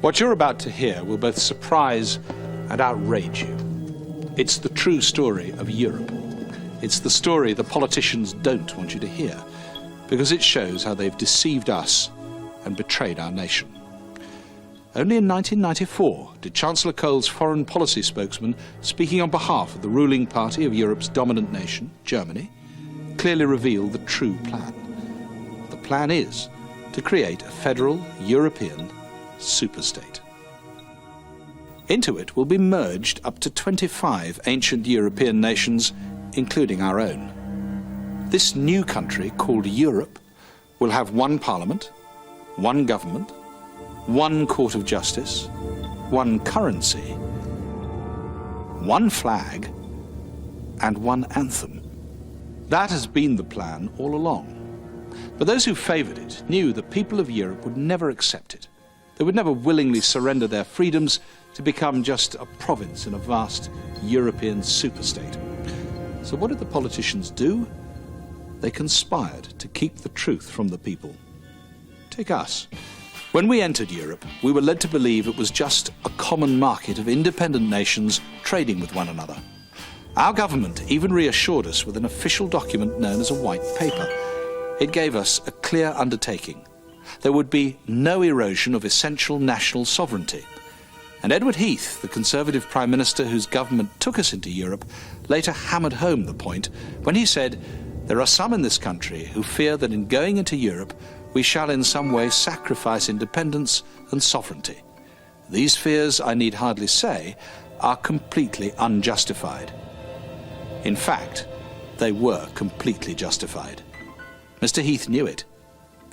What you're about to hear will both surprise and outrage you. It's the true story of Europe. It's the story the politicians don't want you to hear, because it shows how they've deceived us and betrayed our nation. Only in 1994 did Chancellor Kohl's foreign policy spokesman, speaking on behalf of the ruling party of Europe's dominant nation, Germany, clearly reveal the true plan. The plan is to create a federal European superstate. Into it will be merged up to 25 ancient European nations, including our own. This new country, called Europe, will have one parliament, one government, one court of justice, one currency, one flag, and one anthem. That has been the plan all along. But those who favoured it knew the people of Europe would never accept it. They would never willingly surrender their freedoms to become just a province in a vast European superstate. So what did the politicians do? They conspired to keep the truth from the people. Take us. When we entered Europe, we were led to believe it was just a common market of independent nations trading with one another. Our government even reassured us with an official document known as a white paper. It gave us a clear undertaking. There would be no erosion of essential national sovereignty. And Edward Heath, the Conservative Prime Minister whose government took us into Europe, later hammered home the point when he said, "There are some in this country who fear that in going into Europe we shall in some way sacrifice independence and sovereignty. These fears, I need hardly say, are completely unjustified." In fact, they were completely justified. Mr. Heath knew it,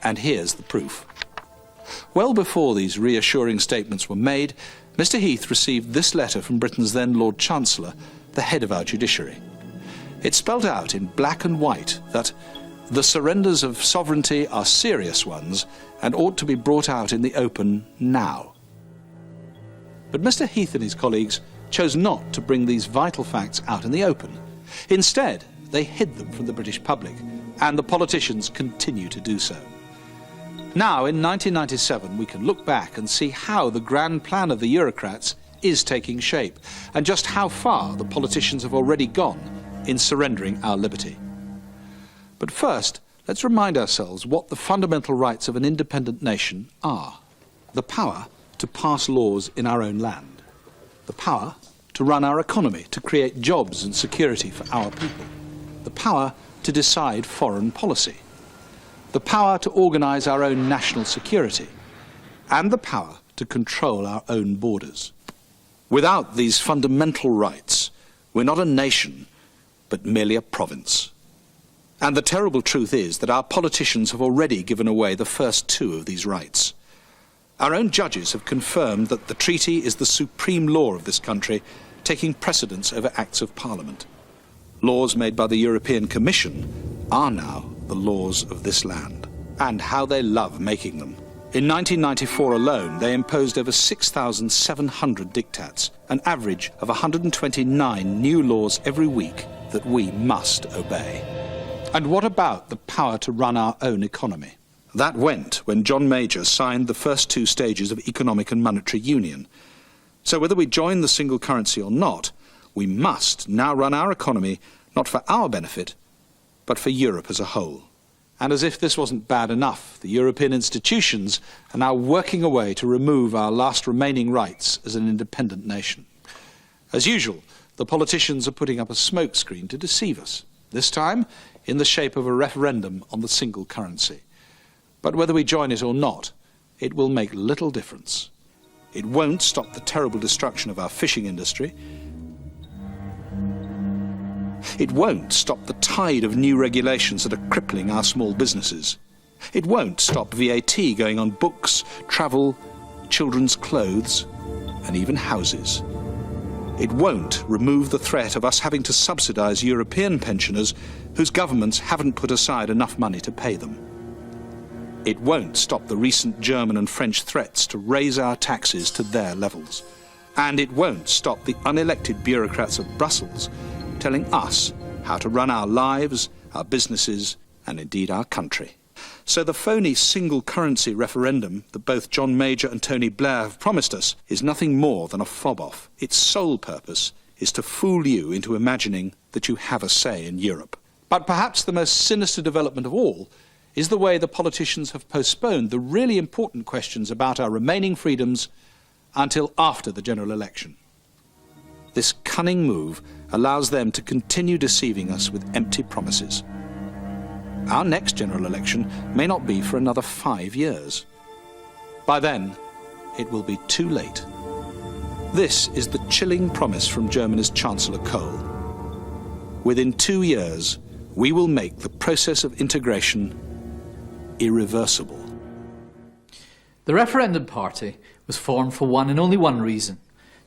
and here's the proof. Well before these reassuring statements were made, Mr. Heath received this letter from Britain's then Lord Chancellor, the head of our judiciary. It spelled out in black and white that the surrenders of sovereignty are serious ones and ought to be brought out in the open now. But Mr. Heath and his colleagues chose not to bring these vital facts out in the open. Instead, they hid them from the British public, and the politicians continue to do so. Now, in 1997, we can look back and see how the grand plan of the Eurocrats is taking shape, and just how far the politicians have already gone in surrendering our liberty. But first, let's remind ourselves what the fundamental rights of an independent nation are. The power to pass laws in our own land. The power to run our economy, to create jobs and security for our people. The power to decide foreign policy. The power to organise our own national security. And the power to control our own borders. Without these fundamental rights, we're not a nation, but merely a province. And the terrible truth is that our politicians have already given away the first two of these rights. Our own judges have confirmed that the treaty is the supreme law of this country, taking precedence over acts of Parliament. Laws made by the European Commission are now the laws of this land. And how they love making them. In 1994 alone, they imposed over 6,700 diktats, an average of 129 new laws every week that we must obey. And what about the power to run our own economy? That went when John Major signed the first two stages of economic and monetary union. So whether we join the single currency or not, we must now run our economy not for our benefit, but for Europe as a whole. And as if this wasn't bad enough, the European institutions are now working away to remove our last remaining rights as an independent nation. As usual, the politicians are putting up a smokescreen to deceive us, this time in the shape of a referendum on the single currency. But whether we join it or not, it will make little difference. It won't stop the terrible destruction of our fishing industry. It won't stop the tide of new regulations that are crippling our small businesses. It won't stop VAT going on books, travel, children's clothes, and even houses. It won't remove the threat of us having to subsidise European pensioners whose governments haven't put aside enough money to pay them. It won't stop the recent German and French threats to raise our taxes to their levels. And it won't stop the unelected bureaucrats of Brussels telling us how to run our lives, our businesses, and indeed our country. So the phony single currency referendum that both John Major and Tony Blair have promised us is nothing more than a fob-off. Its sole purpose is to fool you into imagining that you have a say in Europe. But perhaps the most sinister development of all is the way the politicians have postponed the really important questions about our remaining freedoms until after the general election. This cunning move allows them to continue deceiving us with empty promises. Our next general election may not be for another 5 years. By then, it will be too late. This is the chilling promise from Germany's Chancellor Kohl. Within 2 years, we will make the process of integration irreversible. The Referendum Party was formed for one and only one reason: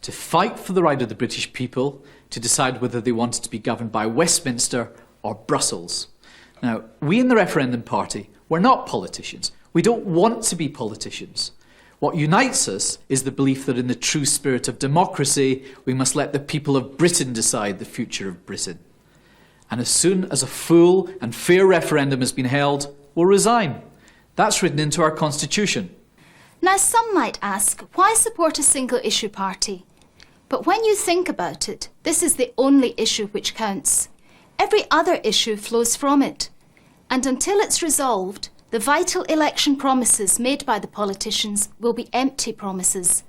to fight for the right of the British people to decide whether they wanted to be governed by Westminster or Brussels. Now, we in the Referendum Party, we're not politicians. We don't want to be politicians. What unites us is the belief that in the true spirit of democracy, we must let the people of Britain decide the future of Britain. And as soon as a full and fair referendum has been held, we'll resign. That's written into our constitution. Now, some might ask, why support a single-issue party? But when you think about it, this is the only issue which counts. Every other issue flows from it. And until it's resolved, the vital election promises made by the politicians will be empty promises,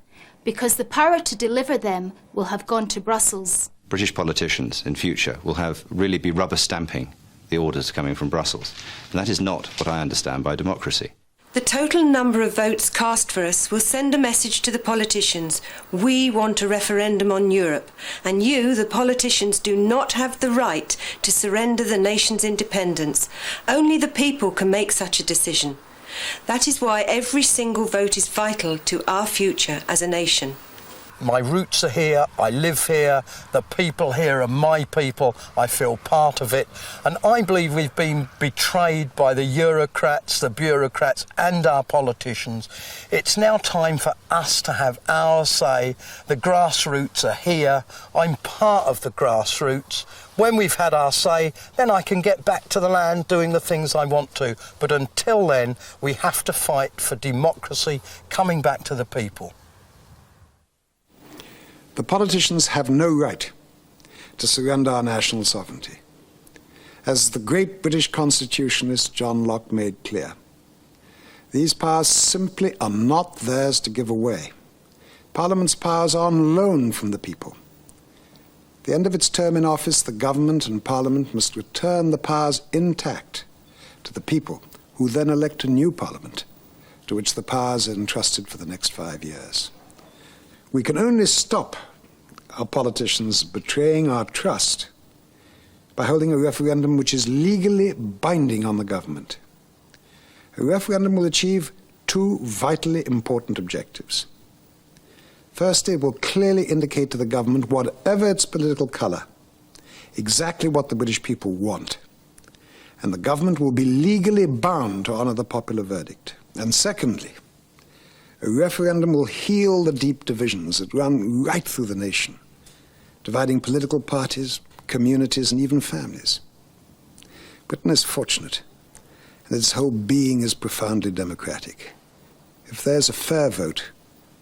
because the power to deliver them will have gone to Brussels. British politicians in future will really be rubber stamping the orders coming from Brussels. And that is not what I understand by democracy. The total number of votes cast for us will send a message to the politicians. We want a referendum on Europe, and you, the politicians, do not have the right to surrender the nation's independence. Only the people can make such a decision. That is why every single vote is vital to our future as a nation. My roots are here, I live here, the people here are my people, I feel part of it, and I believe we've been betrayed by the Eurocrats, the bureaucrats and our politicians. It's now time for us to have our say. The grassroots are here, I'm part of the grassroots. When we've had our say, then I can get back to the land doing the things I want to, but until then we have to fight for democracy coming back to the people. The politicians have no right to surrender our national sovereignty. As the great British constitutionalist John Locke made clear, these powers simply are not theirs to give away. Parliament's powers are on loan from the people. At the end of its term in office, the government and Parliament must return the powers intact to the people, who then elect a new Parliament, to which the powers are entrusted for the next 5 years. We can only stop our politicians betraying our trust by holding a referendum which is legally binding on the government. A referendum will achieve two vitally important objectives. Firstly, it will clearly indicate to the government, whatever its political colour, exactly what the British people want. And the government will be legally bound to honour the popular verdict. And secondly, a referendum will heal the deep divisions that run right through the nation, dividing political parties, communities, and even families. Britain is fortunate, and its whole being is profoundly democratic. If there's a fair vote,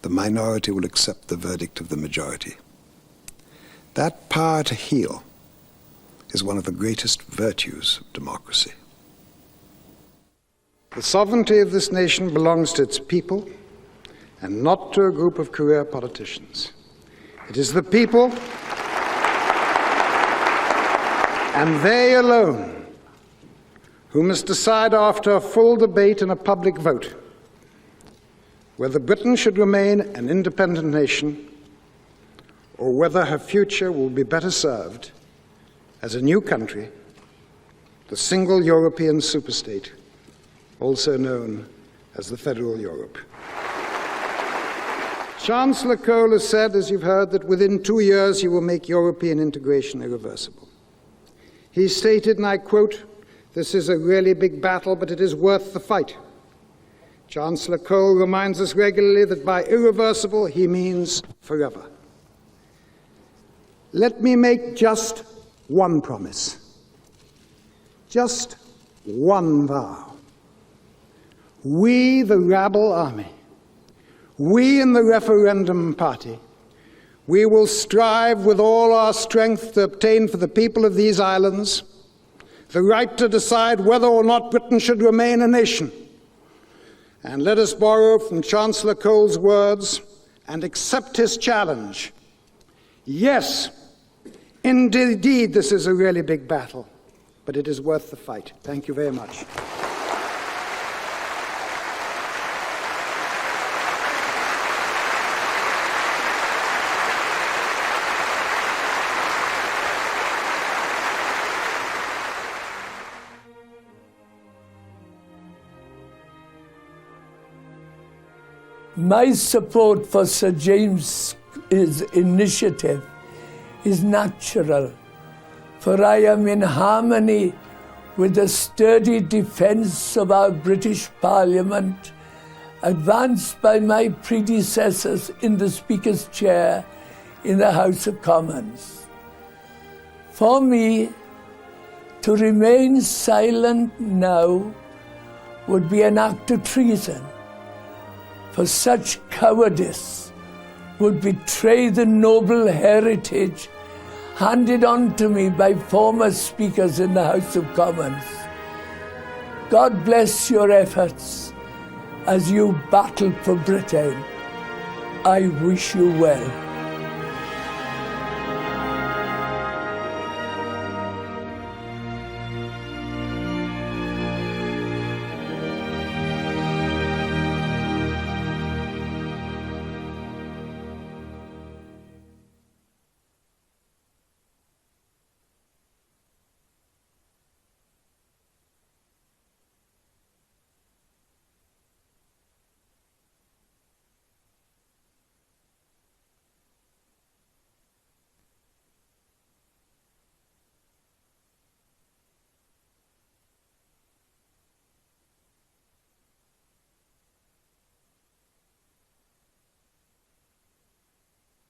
the minority will accept the verdict of the majority. That power to heal is one of the greatest virtues of democracy. The sovereignty of this nation belongs to its people, and not to a group of career politicians. It is the people, and they alone, who must decide after a full debate and a public vote whether Britain should remain an independent nation or whether her future will be better served as a new country, the single European superstate, also known as the Federal Europe. Chancellor Kohl has said, as you've heard, that within 2 years he will make European integration irreversible. He stated, and I quote, "This is a really big battle, but it is worth the fight." Chancellor Kohl reminds us regularly that by irreversible he means forever. Let me make just one promise, just one vow. We, the rabble army, we in the Referendum Party, we will strive with all our strength to obtain for the people of these islands the right to decide whether or not Britain should remain a nation. And let us borrow from Chancellor Cole's words and accept his challenge. Yes, indeed, this is a really big battle, but it is worth the fight. Thank you very much. My support for Sir James's initiative is natural, for I am in harmony with the sturdy defence of our British Parliament, advanced by my predecessors in the Speaker's chair in the House of Commons. For me, to remain silent now would be an act of treason, for such cowardice would betray the noble heritage handed on to me by former speakers in the House of Commons. God bless your efforts as you battle for Britain. I wish you well.